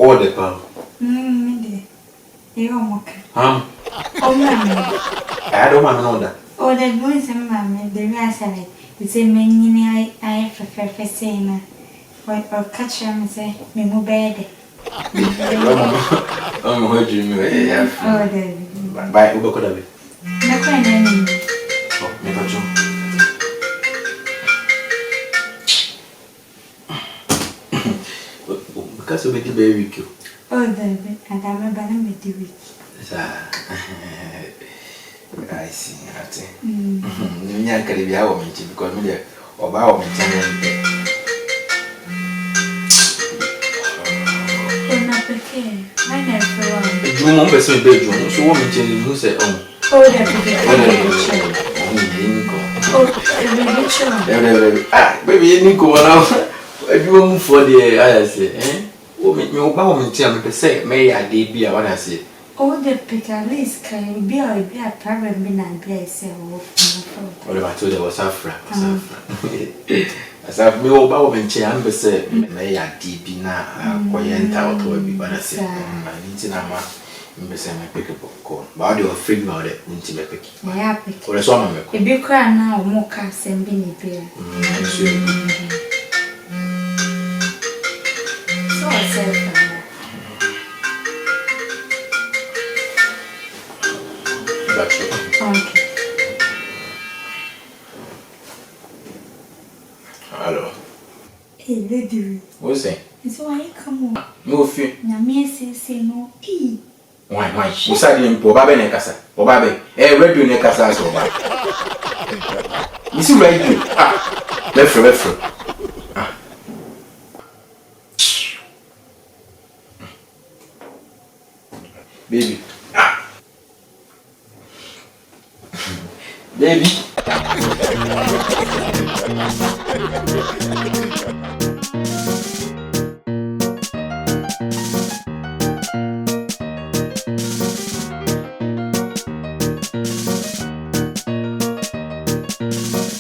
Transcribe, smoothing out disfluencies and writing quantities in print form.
all the power. Me you mock. Huh? Oh, mammy. I don't want to know that. Oh, the boys and mammy, the rasa. It's a many I prefer saying, or catch him say, me move bed. I'm heard you. Oh, the by Uber could have it. No kind of Oh, never true. Because we make it very weak. Oh, the and I'm a banana with the week. I see. I see. You can't be our woman because we are of our mentality. Oh, not okay. I never You won't be so big, so woman who said, oh, baby, Nico, if you move for the I say, eh? Woman, woman, tell me to say, may I be what I say. Oh, the pick at least can be a private midnight place. What about you? There was Afra. As I've been over in Chiam, say, may I be now, quiet out to be what I say. I need to know my pick up corn. But you're afraid about it, into my pick. Yeah, pick. Or a song. If you cry now, more cast and be beer. So I said, okay. Hello. Hey, lady. What's it? It's why you come on. No fear. Na me say no. Why? You said him, Bobabe Necasa. Bobabe. Eh, radio Necasa. So bad. You see, radio. Left. Baby. Baby.